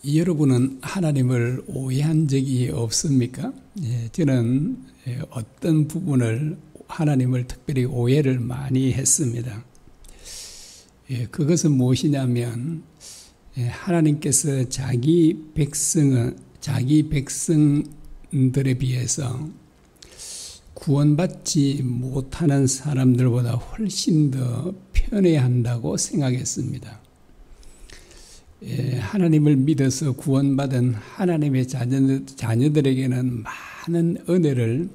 여러분은 하나님을 오해한 적이 없습니까? 저는 어떤 부분을 하나님을 특별히 오해를 많이 했습니다. 그것은 무엇이냐면 하나님께서 자기 백성들에 비해서 구원받지 못하는 사람들보다 훨씬 더 편애한다고 생각했습니다. 하나님을 믿어서 구원받은 하나님의 자녀들에게는 많은 은혜를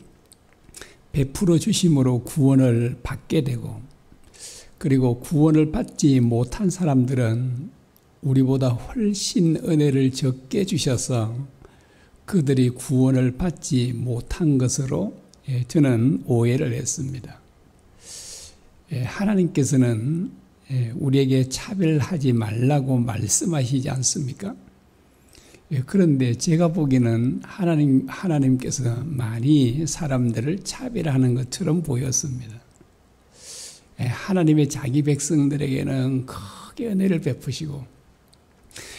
베풀어 주심으로 구원을 받게 되고, 그리고 구원을 받지 못한 사람들은 우리보다 훨씬 은혜를 적게 주셔서 그들이 구원을 받지 못한 것으로 저는 오해를 했습니다. 하나님께서는 우리에게 차별하지 말라고 말씀하시지 않습니까? 그런데 제가 보기에는 하나님께서 많이 사람들을 차별하는 것처럼 보였습니다. 하나님의 자기 백성들에게는 크게 은혜를 베푸시고,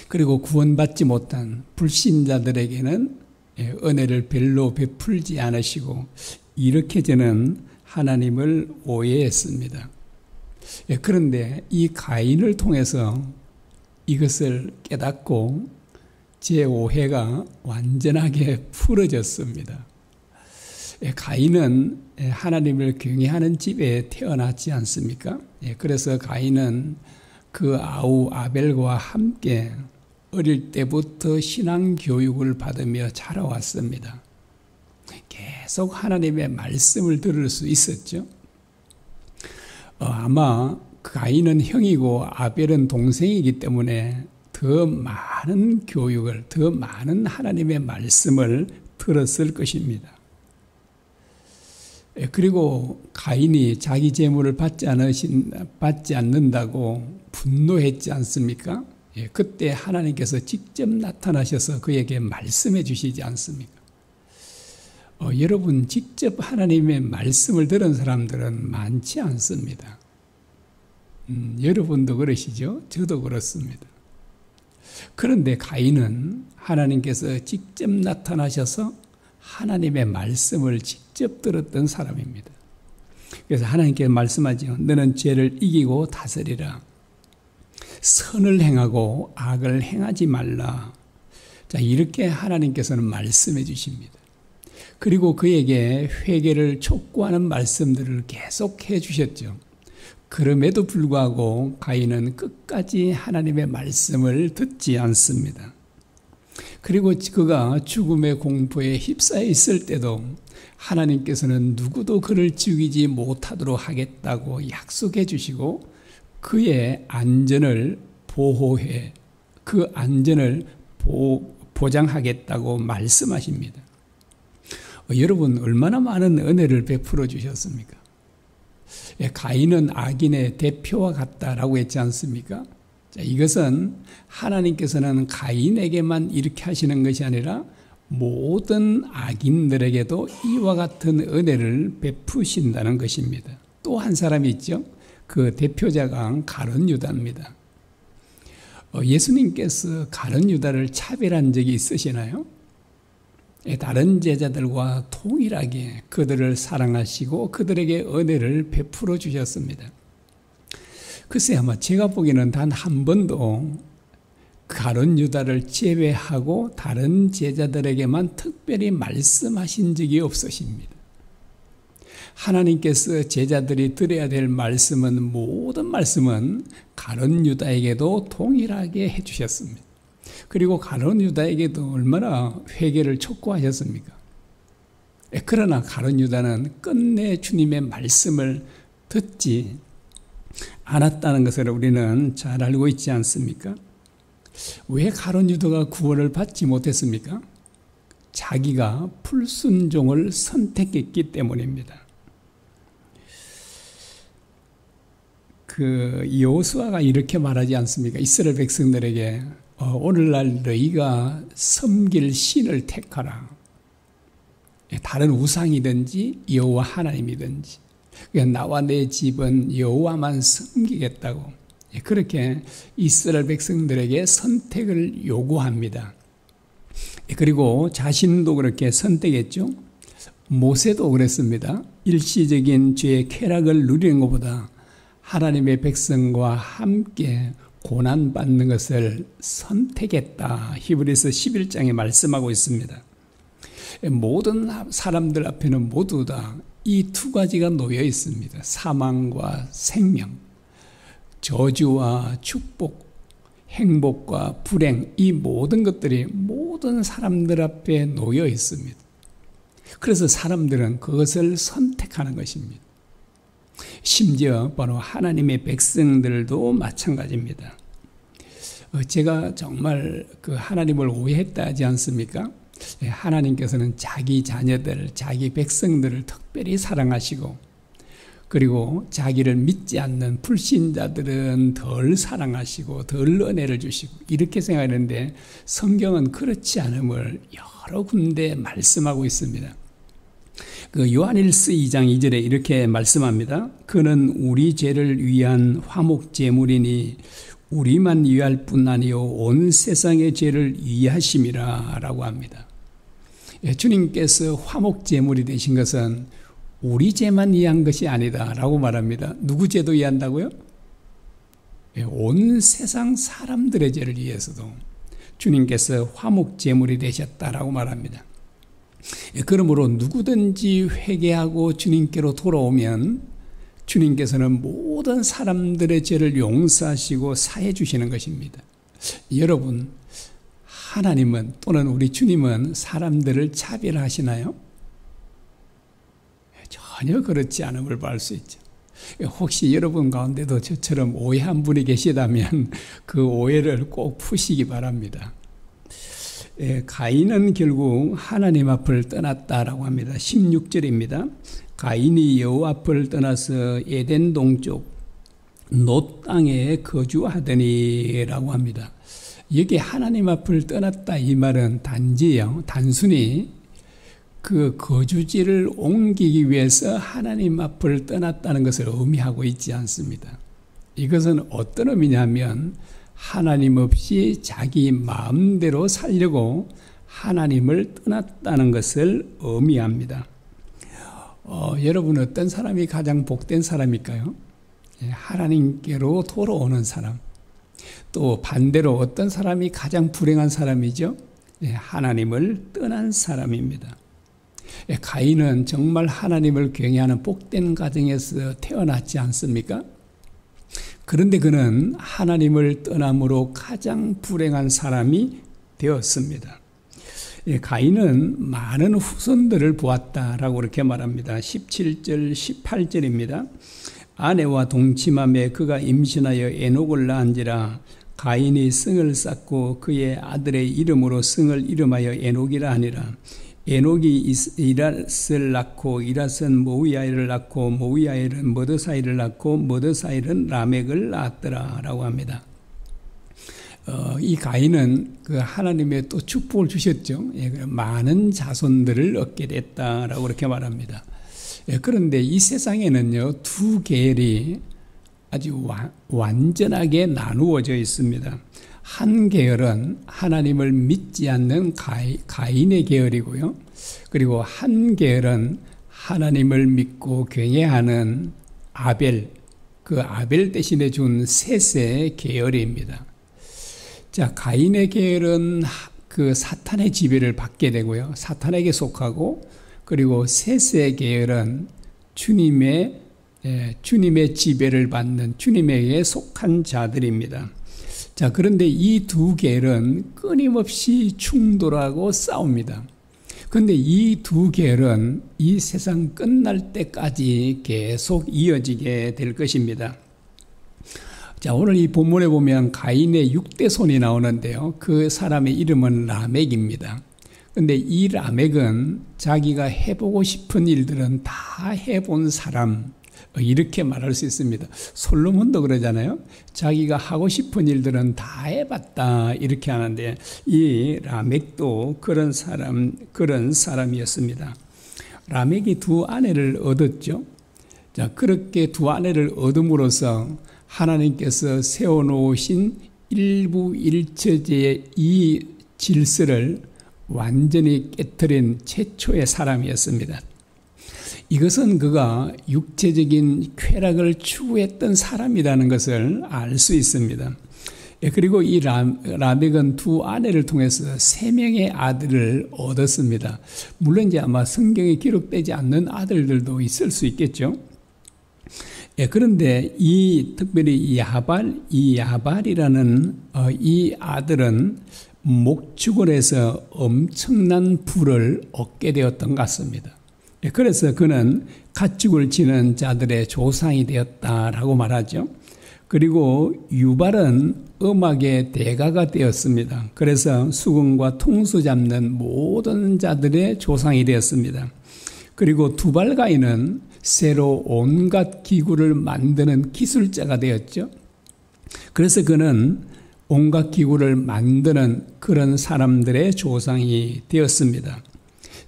그리고 구원받지 못한 불신자들에게는 은혜를 별로 베풀지 않으시고, 이렇게 저는 하나님을 오해했습니다. 그런데 이 가인을 통해서 이것을 깨닫고 제 오해가 완전하게 풀어졌습니다. 가인은 하나님을 경외하는 집에 태어났지 않습니까? 그래서 가인은 그 아우 아벨과 함께 어릴 때부터 신앙 교육을 받으며 자라왔습니다. 계속 하나님의 말씀을 들을 수 있었죠. 아마 가인은 형이고 아벨은 동생이기 때문에 더 많은 교육을, 더 많은 하나님의 말씀을 들었을 것입니다. 그리고 가인이 자기 재물을 받지 않는다고 분노했지 않습니까? 그때 하나님께서 직접 나타나셔서 그에게 말씀해 주시지 않습니까? 여러분, 직접 하나님의 말씀을 들은 사람들은 많지 않습니다. 여러분도 그러시죠? 저도 그렇습니다. 그런데 가인은 하나님께서 직접 나타나셔서 하나님의 말씀을 직접 들었던 사람입니다. 그래서 하나님께서 말씀하죠. 너는 죄를 이기고 다스리라. 선을 행하고 악을 행하지 말라. 자, 이렇게 하나님께서는 말씀해 주십니다. 그리고 그에게 회개를 촉구하는 말씀들을 계속 해 주셨죠. 그럼에도 불구하고 가인은 끝까지 하나님의 말씀을 듣지 않습니다. 그리고 그가 죽음의 공포에 휩싸여 있을 때도 하나님께서는 누구도 그를 죽이지 못하도록 하겠다고 약속해 주시고 그의 안전을 보호해, 그 안전을 보장하겠다고 말씀하십니다. 여러분, 얼마나 많은 은혜를 베풀어 주셨습니까? 가인은 악인의 대표와 같다라고 했지 않습니까? 자, 이것은 하나님께서는 가인에게만 이렇게 하시는 것이 아니라 모든 악인들에게도 이와 같은 은혜를 베푸신다는 것입니다. 또 한 사람이 있죠. 그 대표자가 가룟 유다입니다. 예수님께서 가룟 유다를 차별한 적이 있으시나요? 다른 제자들과 동일하게 그들을 사랑하시고 그들에게 은혜를 베풀어 주셨습니다. 글쎄, 아마 제가 보기에는 단 한 번도 가룟 유다를 제외하고 다른 제자들에게만 특별히 말씀하신 적이 없으십니다. 하나님께서 제자들이 들어야 될 말씀은, 모든 말씀은 가룟 유다에게도 동일하게 해주셨습니다. 그리고 가룟 유다에게도 얼마나 회개를 촉구하셨습니까? 그러나 가룟 유다는 끝내 주님의 말씀을 듣지 않았다는 것을 우리는 잘 알고 있지 않습니까? 왜 가룟 유다가 구원을 받지 못했습니까? 자기가 불순종을 선택했기 때문입니다. 여호수아가 이렇게 말하지 않습니까? 이스라엘 백성들에게 오늘날 너희가 섬길 신을 택하라. 다른 우상이든지 여호와 하나님이든지 나와 내 집은 여호와만 섬기겠다고 그렇게 이스라엘 백성들에게 선택을 요구합니다. 그리고 자신도 그렇게 선택했죠. 모세도 그랬습니다. 일시적인 죄의 쾌락을 누리는 것보다 하나님의 백성과 함께 고난받는 것을 선택했다. 히브리서 11장에 말씀하고 있습니다. 모든 사람들 앞에는 모두 다 이 두 가지가 놓여 있습니다. 사망과 생명, 저주와 축복, 행복과 불행, 이 모든 것들이 모든 사람들 앞에 놓여 있습니다. 그래서 사람들은 그것을 선택하는 것입니다. 심지어 바로 하나님의 백성들도 마찬가지입니다. 제가 정말 그 하나님을 오해했다 하지 않습니까? 하나님께서는 자기 자녀들, 자기 백성들을 특별히 사랑하시고, 그리고 자기를 믿지 않는 불신자들은 덜 사랑하시고 덜 은혜를 주시고, 이렇게 생각하는데 성경은 그렇지 않음을 여러 군데 말씀하고 있습니다. 그 요한일서 2장 2절에 이렇게 말씀합니다. 그는 우리 죄를 위한 화목 제물이니 우리만 위할 뿐 아니요 온 세상의 죄를 위하심이라 라고 합니다. 주님께서 화목 제물이 되신 것은 우리 죄만 위한 것이 아니다 라고 말합니다. 누구 죄도 위한다고요? 온 세상 사람들의 죄를 위해서도 주님께서 화목 제물이 되셨다라고 말합니다. 그러므로 누구든지 회개하고 주님께로 돌아오면 주님께서는 모든 사람들의 죄를 용서하시고 사해 주시는 것입니다. 여러분, 하나님은 또는 우리 주님은 사람들을 차별하시나요? 전혀 그렇지 않음을 볼 수 있죠. 혹시 여러분 가운데도 저처럼 오해한 분이 계시다면 그 오해를 꼭 푸시기 바랍니다. 가인은 결국 하나님 앞을 떠났다라고 합니다. 16절입니다. 가인이 여호와 앞을 떠나서 에덴 동쪽 놋 땅에 거주하더니 라고 합니다. 여기 하나님 앞을 떠났다 이 말은 단순히 그 거주지를 옮기기 위해서 하나님 앞을 떠났다는 것을 의미하고 있지 않습니다. 이것은 어떤 의미냐면 하나님 없이 자기 마음대로 살려고 하나님을 떠났다는 것을 의미합니다. 여러분, 어떤 사람이 가장 복된 사람일까요? 하나님께로 돌아오는 사람. 또 반대로 어떤 사람이 가장 불행한 사람이죠? 하나님을 떠난 사람입니다. 가인은 정말 하나님을 경외하는 복된 가정에서 태어났지 않습니까? 그런데 그는 하나님을 떠남으로 가장 불행한 사람이 되었습니다. 가인은 많은 후손들을 보았다라고 그렇게 말합니다. 17절, 18절입니다. 아내와 동침함에 그가 임신하여 에녹을 낳은지라 가인이 성을 쌓고 그의 아들의 이름으로 성을 이름하여 에녹이라 하니라. 에녹이 이랏을 낳고 이랏은 모우야엘을 낳고 모우야엘은 머드사일을 낳고 머드사일은 라멕을 낳았더라 라고 합니다. 이 가인은 그 하나님의 또 축복을 주셨죠. 많은 자손들을 얻게 됐다라고 그렇게 말합니다. 그런데 이 세상에는요, 두 계열이 아주 완전하게 나누어져 있습니다. 한 계열은 하나님을 믿지 않는 가인의 계열이고요. 그리고 한 계열은 하나님을 믿고 경외하는 아벨, 그 아벨 대신에 준 셋의 계열입니다. 자, 가인의 계열은 그 사탄의 지배를 받게 되고요. 사탄에게 속하고, 그리고 셋의 계열은 주님의 지배를 받는 주님에게 속한 자들입니다. 자, 그런데 이 두 계열은 끊임없이 충돌하고 싸웁니다. 그런데 이 두 계열은 이 세상 끝날 때까지 계속 이어지게 될 것입니다. 자, 오늘 이 본문에 보면 가인의 6대 손이 나오는데요. 그 사람의 이름은 라멕입니다. 그런데 이 라멕은 자기가 해보고 싶은 일들은 다 해본 사람, 이렇게 말할 수 있습니다. 솔로몬도 그러잖아요. 자기가 하고 싶은 일들은 다 해봤다, 이렇게 하는데 이 라멕도 그런 사람이었습니다. 라멕이 두 아내를 얻었죠. 자, 그렇게 두 아내를 얻음으로써 하나님께서 세워놓으신 일부일처제의 이 질서를 완전히 깨뜨린 최초의 사람이었습니다. 이것은 그가 육체적인 쾌락을 추구했던 사람이라는 것을 알 수 있습니다. 그리고 이 라멕은 두 아내를 통해서 3명의 아들을 얻었습니다. 물론 이제 아마 성경에 기록되지 않는 아들들도 있을 수 있겠죠. 그런데 특별히 이 야발이라는 이 아들은 목축을 해서 엄청난 부를 얻게 되었던 것 같습니다. 그래서 그는 가축을 치는 자들의 조상이 되었다라고 말하죠. 그리고 유발은 음악의 대가가 되었습니다. 그래서 수금과 통수 잡는 모든 자들의 조상이 되었습니다. 그리고 두발가인은 새로 온갖 기구를 만드는 기술자가 되었죠. 그래서 그는 온갖 기구를 만드는 그런 사람들의 조상이 되었습니다.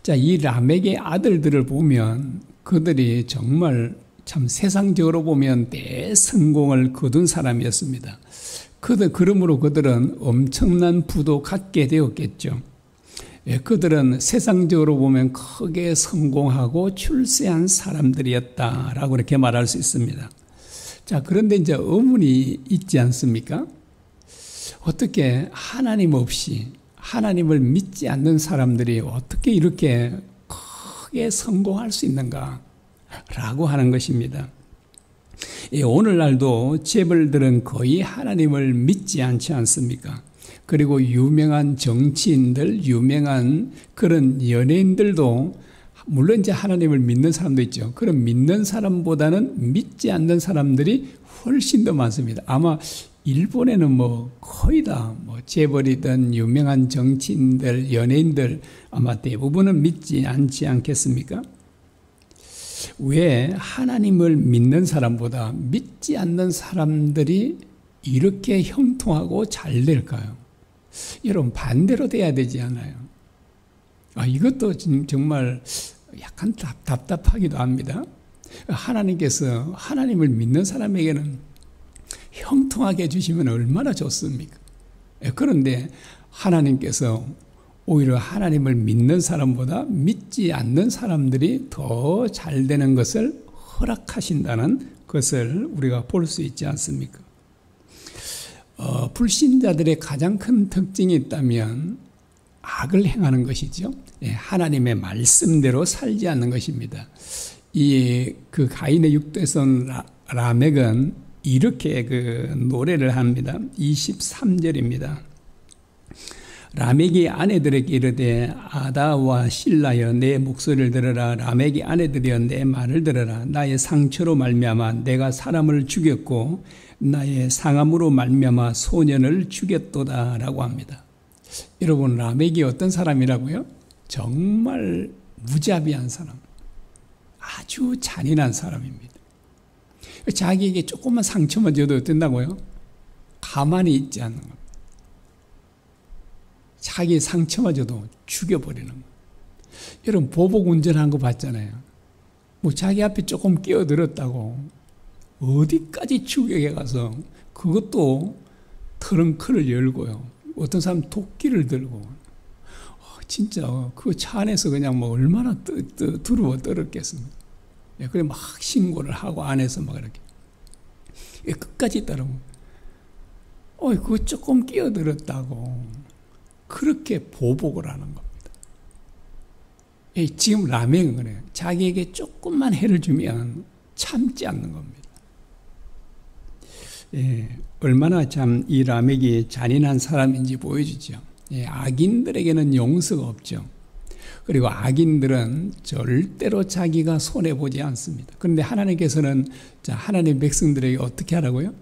자, 이 라멕의 아들들을 보면 그들이 정말 참 세상적으로 보면 대성공을 거둔 사람이었습니다. 그러므로 그들은 엄청난 부도 갖게 되었겠죠. 그들은 세상적으로 보면 크게 성공하고 출세한 사람들이었다라고 이렇게 말할 수 있습니다. 자, 그런데 이제 의문이 있지 않습니까? 어떻게 하나님 없이 하나님을 믿지 않는 사람들이 어떻게 이렇게 크게 성공할 수 있는가? 라고 하는 것입니다. 오늘날도 재벌들은 거의 하나님을 믿지 않지 않습니까? 그리고 유명한 정치인들, 유명한 그런 연예인들도 물론 이제 하나님을 믿는 사람도 있죠. 그런 믿는 사람보다는 믿지 않는 사람들이 훨씬 더 많습니다. 아마 일본에는 거의 다 재벌이든 유명한 정치인들, 연예인들 아마 대부분은 믿지 않지 않겠습니까? 왜 하나님을 믿는 사람보다 믿지 않는 사람들이 이렇게 형통하고 잘 될까요? 여러분, 반대로 돼야 되지 않아요? 이것도 정말 약간 답답하기도 합니다. 하나님께서 하나님을 믿는 사람에게는 형통하게 해주시면 얼마나 좋습니까? 그런데 하나님께서 오히려 하나님을 믿는 사람보다 믿지 않는 사람들이 더 잘 되는 것을 허락하신다는 것을 우리가 볼 수 있지 않습니까? 불신자들의 가장 큰 특징이 있다면 악을 행하는 것이죠. 하나님의 말씀대로 살지 않는 것입니다. 그 가인의 육대손 라멕은 이렇게 노래를 합니다. 23절입니다. 라멕이 아내들에게 이르되 아다와 실라여 내 목소리를 들으라. 라멕이 아내들이여 내 말을 들으라. 나의 상처로 말미암아 내가 사람을 죽였고 나의 상함으로 말미암아 소년을 죽였도다 라고 합니다. 여러분, 라멕이 어떤 사람이라고요? 정말 무자비한 사람, 아주 잔인한 사람입니다. 자기에게 조금만 상처만 줘도 어쩐다고요? 가만히 있지 않는 겁니다. 자기 상처만 줘도 죽여버리는 거예요. 여러분, 보복 운전한 거 봤잖아요. 자기 앞에 조금 끼어들었다고 어디까지 추격해 가서 그것도 트렁크를 열고요. 어떤 사람 도끼를 들고 진짜 그 차 안에서 그냥 얼마나 두루워 떨었겠습니까? 그래 막 신고를 하고 안에서 막 이렇게 끝까지 따르고 그거 조금 끼어들었다고 그렇게 보복을 하는 겁니다. 지금 라멕은 그래요. 자기에게 조금만 해를 주면 참지 않는 겁니다. 얼마나 참 이 라멕이 잔인한 사람인지 보여주죠. 악인들에게는 용서가 없죠. 그리고 악인들은 절대로 자기가 손해보지 않습니다. 그런데 하나님께서는 하나님 백성들에게 어떻게 하라고요?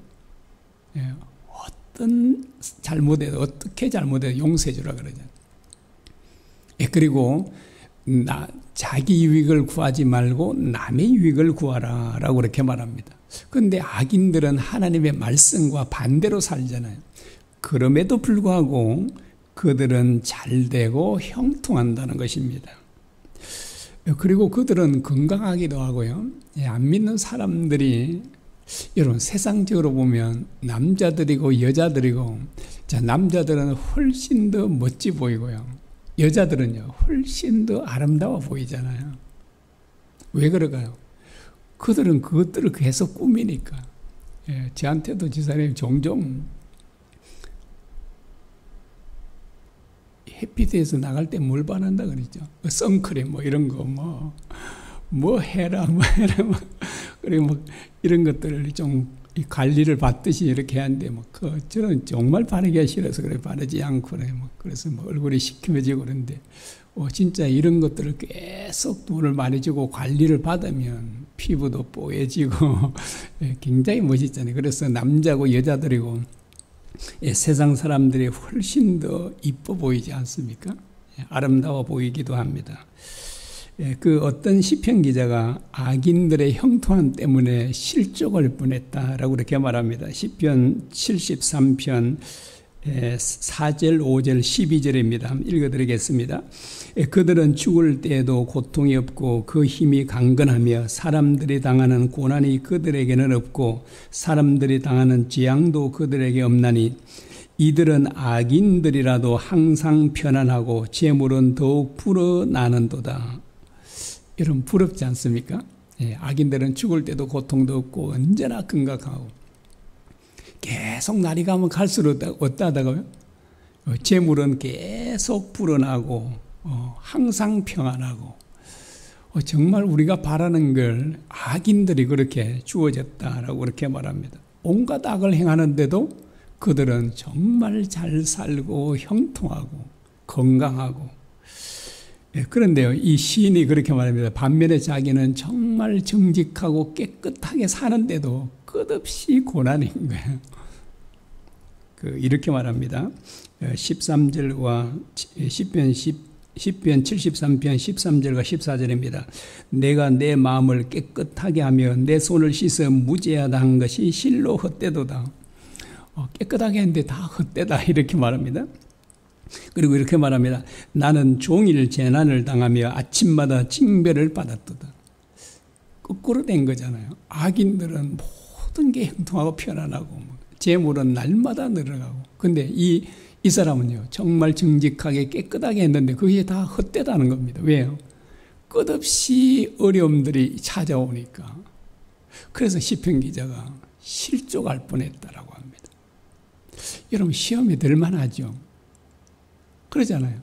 어떻게 잘못해도 용서해 주라 그러잖아요. 그리고 자기 유익을 구하지 말고 남의 유익을 구하라 라고 그렇게 말합니다. 그런데 악인들은 하나님의 말씀과 반대로 살잖아요. 그럼에도 불구하고 그들은 잘되고 형통한다는 것입니다. 그리고 그들은 건강하기도 하고요. 안 믿는 사람들이 여러분, 세상적으로 보면 남자들이고 여자들이고, 자, 남자들은 훨씬 더 멋지 보이고요. 여자들은요, 훨씬 더 아름다워 보이잖아요. 왜 그럴까요? 그들은 그것들을 계속 꾸미니까. 예, 저한테도 지사님이 종종 해피데이에서 나갈 때 뭘 바른다 그러죠. 선크림 뭐 이런 거 뭐 해라 그리고 뭐 이런 것들을 좀 관리를 받듯이 이렇게 하는데 저는 정말 바르기가 싫어서 그래 바르지 않고 그래 그래서 얼굴이 시큼해지고 그런데 진짜 이런 것들을 계속 돈을 많이 주고 관리를 받으면 피부도 뽀얘지고 굉장히 멋있잖아요. 그래서 남자고 여자들이고 세상 사람들이 훨씬 더 이뻐 보이지 않습니까? 아름다워 보이기도 합니다. 그 어떤 시편 기자가 악인들의 형통함 때문에 실족할 뻔했다라고 그렇게 말합니다. 시편 73편 4절, 5절, 12절입니다. 한번 읽어드리겠습니다. 그들은 죽을 때에도 고통이 없고 그 힘이 강건하며 사람들이 당하는 고난이 그들에게는 없고 사람들이 당하는 재앙도 그들에게 없나니 이들은 악인들이라도 항상 편안하고 재물은 더욱 불어나는도다. 여러분 부럽지 않습니까? 악인들은 죽을 때도 고통도 없고 언제나 건강하고 계속 날이 가면 갈수록 어떠하다고요? 재물은 계속 불어나고 항상 평안하고 정말 우리가 바라는 걸 악인들이 그렇게 주어졌다라고 그렇게 말합니다. 온갖 악을 행하는데도 그들은 정말 잘 살고 형통하고 건강하고 그런데요, 이 시인이 그렇게 말합니다. 반면에 자기는 정말 정직하고 깨끗하게 사는데도 끝없이 고난인 거예요. 이렇게 말합니다. 13절과 10편 73편 13절과 14절입니다. 내가 내 마음을 깨끗하게 하며 내 손을 씻어 무죄하다 한 것이 실로 헛되도다. 깨끗하게 했는데 다 헛되다 이렇게 말합니다. 그리고 이렇게 말합니다. 나는 종일 재난을 당하며 아침마다 징벌을 받았도다. 거꾸로 된 거잖아요. 악인들은 모든 게 형통하고 편안하고 재물은 날마다 늘어가고 근데 이 사람은요 정말 정직하게 깨끗하게 했는데 그게 다 헛되다는 겁니다. 왜요? 끝없이 어려움들이 찾아오니까. 그래서 시편 기자가 실족할 뻔했다라고 합니다. 여러분 시험에 들만하죠. 그러잖아요.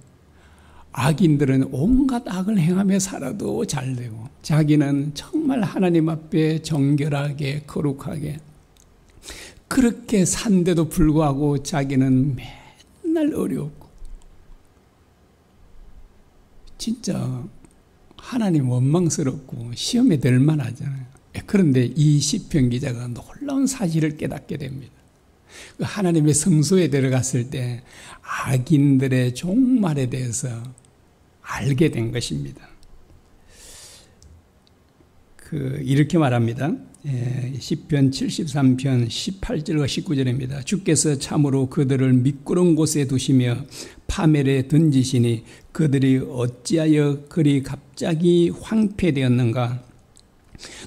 악인들은 온갖 악을 행하며 살아도 잘 되고 자기는 정말 하나님 앞에 정결하게 거룩하게 그렇게 산데도 불구하고 자기는 맨날 어렵고 진짜 하나님 원망스럽고 시험에 들 만하잖아요. 그런데 이 시편 기자가 놀라운 사실을 깨닫게 됩니다. 하나님의 성소에 들어갔을 때 악인들의 종말에 대해서 알게 된 것입니다. 이렇게 말합니다. 시편 73편 18절과 19절입니다. 주께서 참으로 그들을 미끄러운 곳에 두시며 파멸에 던지시니 그들이 어찌하여 그리 갑자기 황폐되었는가?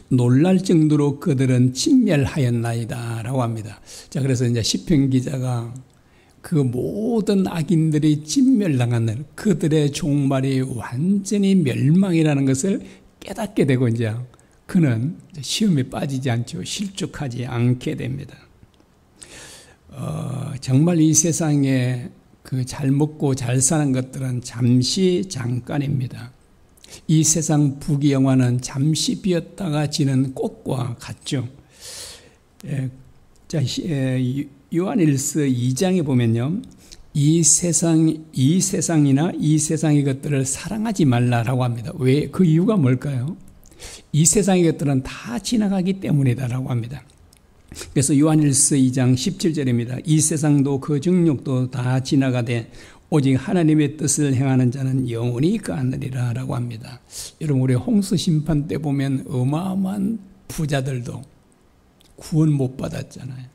놀랄 정도로 그들은 진멸하였나이다 라고 합니다. 자, 그래서 이제 시편 기자가 그 모든 악인들이 진멸당하는 그들의 종말이 완전히 멸망이라는 것을 깨닫게 되고 이제 그는 시험에 빠지지 않죠. 실족하지 않게 됩니다. 정말 이 세상에 잘 먹고 잘 사는 것들은 잠시 잠깐입니다. 이 세상 부귀영화는 잠시 비었다가 지는 꽃과 같죠. 자, 요한일서 2장에 보면요. 이 세상이나 이 세상의 것들을 사랑하지 말라라고 합니다. 왜? 그 이유가 뭘까요? 이 세상의 것들은 다 지나가기 때문이다라고 합니다. 그래서 요한일서 2장 17절입니다. 이 세상도 그 정욕도 다 지나가되 오직 하나님의 뜻을 행하는 자는 영원히 거하느니라 라고 합니다. 여러분 우리 홍수 심판 때 보면 어마어마한 부자들도 구원 못 받았잖아요.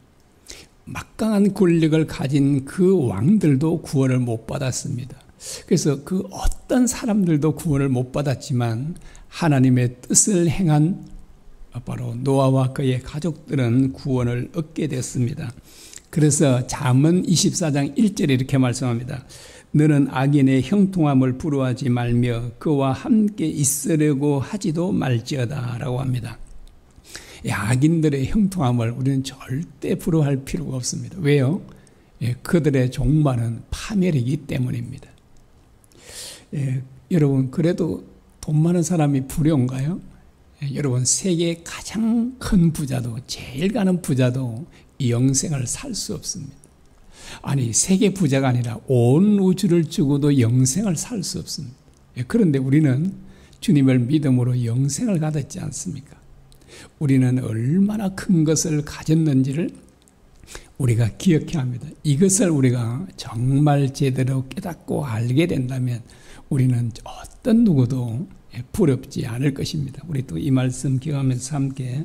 막강한 권력을 가진 그 왕들도 구원을 못 받았습니다. 그래서 그 어떤 사람들도 구원을 못 받았지만 하나님의 뜻을 행한 바로 노아와 그의 가족들은 구원을 얻게 됐습니다. 그래서 잠언 24장 1절에 이렇게 말씀합니다. 너는 악인의 형통함을 부러워하지 말며 그와 함께 있으려고 하지도 말지어다 라고 합니다. 악인들의 형통함을 우리는 절대 부러워할 필요가 없습니다. 왜요? 그들의 종말은 파멸이기 때문입니다. 여러분, 그래도 돈 많은 사람이 부러운가요? 여러분, 세계 가장 큰 부자도, 제일 가는 부자도 이 영생을 살 수 없습니다. 아니, 세계 부자가 아니라 온 우주를 주고도 영생을 살 수 없습니다. 그런데 우리는 주님을 믿음으로 영생을 가졌지 않습니까? 우리는 얼마나 큰 것을 가졌는지를 우리가 기억해야 합니다. 이것을 우리가 정말 제대로 깨닫고 알게 된다면 우리는 어떤 누구도 부럽지 않을 것입니다. 우리 또 이 말씀 기억하면서 함께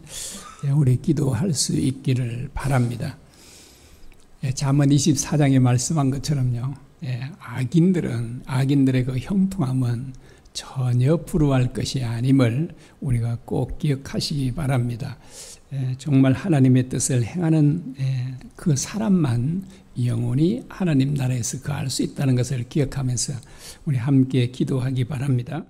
우리 기도할 수 있기를 바랍니다. 잠언 24장에 말씀한 것처럼요, 악인들의 그 형통함은 전혀 부러워할 것이 아님을 우리가 꼭 기억하시기 바랍니다. 정말 하나님의 뜻을 행하는 그 사람만 영원히 하나님 나라에서 거할 수 있다는 것을 기억하면서 우리 함께 기도하기 바랍니다.